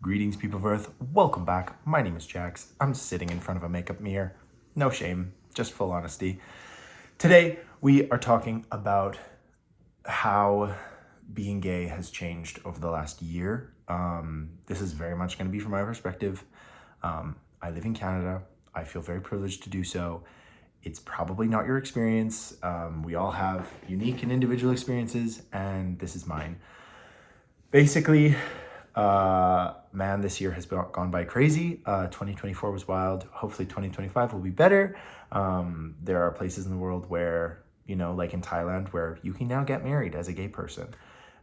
Greetings, people of Earth. Welcome back. My name is Jax. I'm sitting in front of a makeup mirror. No shame, just full honesty. Today, we are talking about how being gay has changed over the last year. This is very much going to be from my perspective. I live in Canada. I feel very privileged to do so. It's probably not your experience. We all have unique and individual experiences, and this is mine. Basically, man, this year has gone by crazy. 2024 was wild. Hopefully 2025 will be better. There are places in the world where, like in Thailand, where you can now get married as a gay person,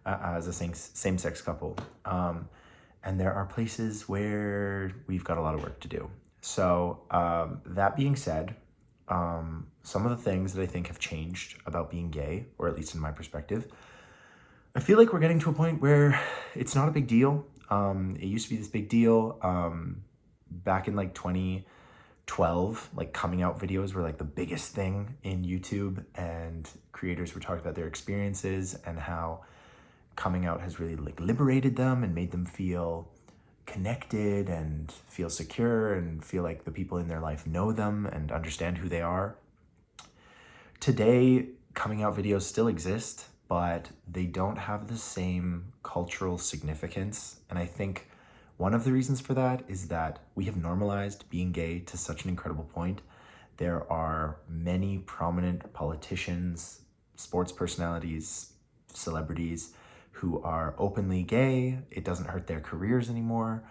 as a same-sex couple. And there are places where we've got a lot of work to do. So that being said, some of the things that I think have changed about being gay, or at least in my perspective, I feel like we're getting to a point where it's not a big deal. It used to be this big deal. Back in like 2012, like coming out videos were like the biggest thing in YouTube, and creators were talking about their experiences and how coming out has really like liberated them and made them feel connected and feel secure and feel like the people in their life know them and understand who they are. Today, coming out videos still exist, but they don't have the same cultural significance. And I think one of the reasons for that is that we have normalized being gay to such an incredible point. There are many prominent politicians, sports personalities, celebrities who are openly gay. It doesn't hurt their careers anymore.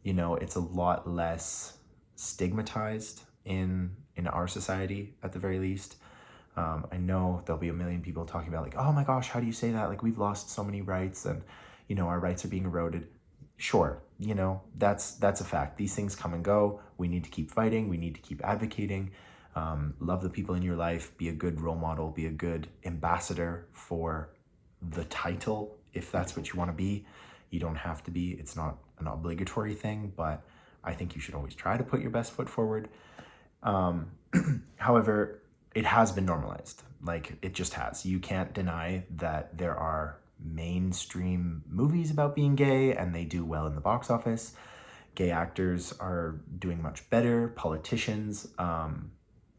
It's a lot less stigmatized in our society, at the very least. I know there'll be a million people talking about like, oh my gosh, how do you say that? Like, we've lost so many rights and, our rights are being eroded. Sure, that's a fact. These things come and go. We need to keep fighting. We need to keep advocating. Love the people in your life. Be a good role model. Be a good ambassador for the title, if that's what you want to be. You don't have to be. It's not an obligatory thing, but I think you should always try to put your best foot forward. However, it has been normalized. Like, it just has. You can't deny that there are mainstream movies about being gay and they do well in the box office. Gay actors are doing much better. Politicians,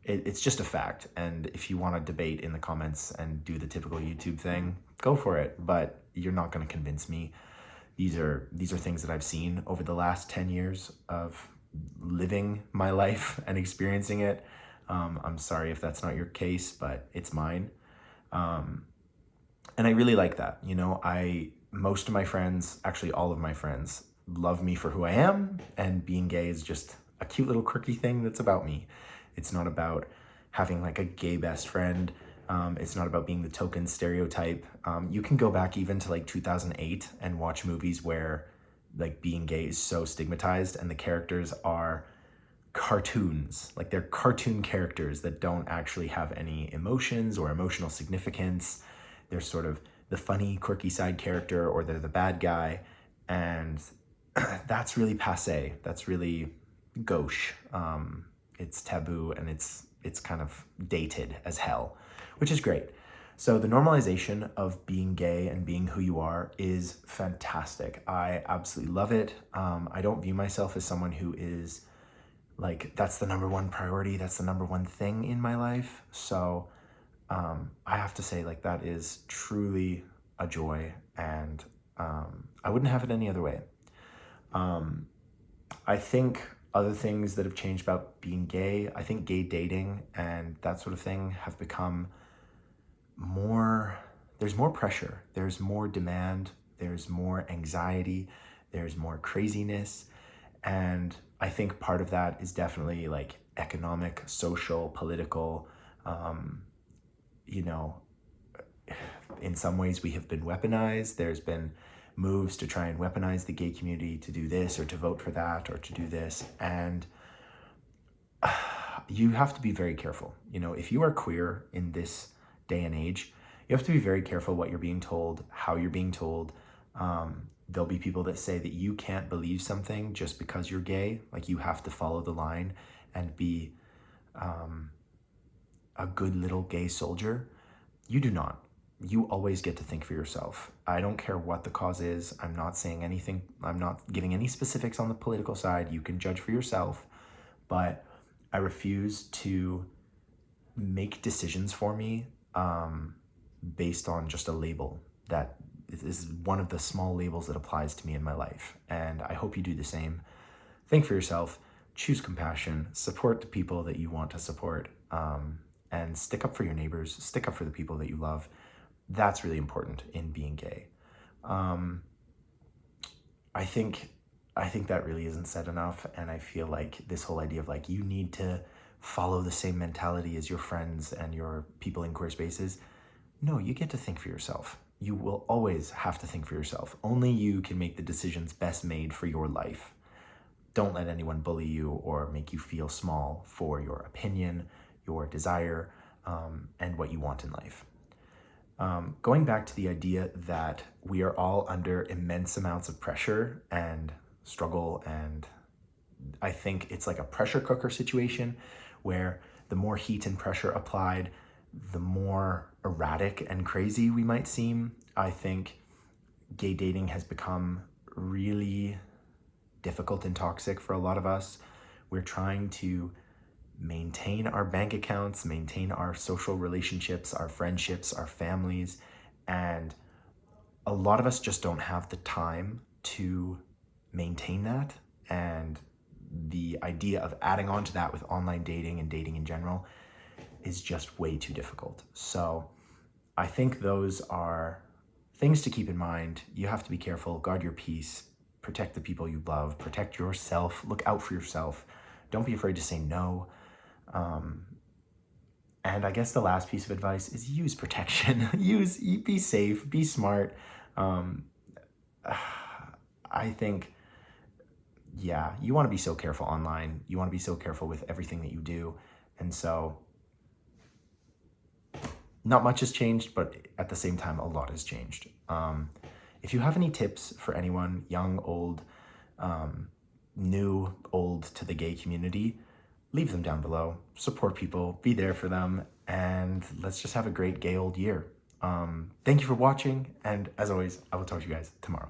it's just a fact. And if you want to debate in the comments and do the typical YouTube thing, go for it. But you're not going to convince me. These are things that I've seen over the last 10 years of living my life and experiencing it. I'm sorry if that's not your case, but it's mine. And I really like that. Most of my friends, actually all of my friends, love me for who I am, and being gay is just a cute little quirky thing that's about me. It's not about having like a gay best friend. It's not about being the token stereotype. You can go back even to like 2008 and watch movies where like being gay is so stigmatized and the characters are cartoons. Like, they're cartoon characters that don't actually have any emotions or emotional significance. They're sort of the funny, quirky side character, or they're the bad guy. And that's really passé. That's really gauche. It's taboo, and it's kind of dated as hell, which is great. So the normalization of being gay and being who you are is fantastic. I absolutely love it. I don't view myself as someone who is like, that's the number one priority. That's the number one thing in my life. So I have to say, like, that is truly a joy, and I wouldn't have it any other way. I think other things that have changed about being gay, I think gay dating and that sort of thing have become there's more pressure, there's more demand, there's more anxiety, there's more craziness. And I think part of that is definitely like economic, social, political. In some ways we have been weaponized. There's been moves to try and weaponize the gay community to do this or to vote for that or to do this. And you have to be very careful. If you are queer in this day and age, you have to be very careful what you're being told, how you're being told. There'll be people that say that you can't believe something just because you're gay. Like, you have to follow the line and be a good little gay soldier. You do not. you always get to think for yourself. I don't care what the cause is. I'm not saying anything. I'm not giving any specifics on the political side. You can judge for yourself, but I refuse to make decisions for me based on just a label. That is one of the small labels that applies to me in my life. And I hope you do the same. Think for yourself, choose compassion, support the people that you want to support, and stick up for your neighbors, stick up for the people that you love. That's really important in being gay. I think that really isn't said enough, and I feel like this whole idea of like you need to follow the same mentality as your friends and your people in queer spaces. No, you get to think for yourself. You will always have to think for yourself. Only you can make the decisions best made for your life. Don't let anyone bully you or make you feel small for your opinion, your desire, and what you want in life. Going back to the idea that we are all under immense amounts of pressure and struggle, and I think it's like a pressure cooker situation where the more heat and pressure applied, the more erratic and crazy we might seem. I think gay dating has become really difficult and toxic for a lot of us. We're trying to maintain our bank accounts, maintain our social relationships, our friendships, our families, and a lot of us just don't have the time to maintain that. And the idea of adding on to that with online dating and dating in general is just way too difficult. So I think those are things to keep in mind. You have to be careful, guard your peace, protect the people you love, protect yourself, look out for yourself. Don't be afraid to say no. And I guess the last piece of advice is use protection. Be safe, be smart. I think, yeah, you want to be so careful online. You want to be so careful with everything that you do. And so not much has changed, but at the same time, a lot has changed. If you have any tips for anyone, young, old, new, old, to the gay community, leave them down below. Support people, be there for them, and let's just have a great gay old year. Thank you for watching, and as always, I will talk to you guys tomorrow.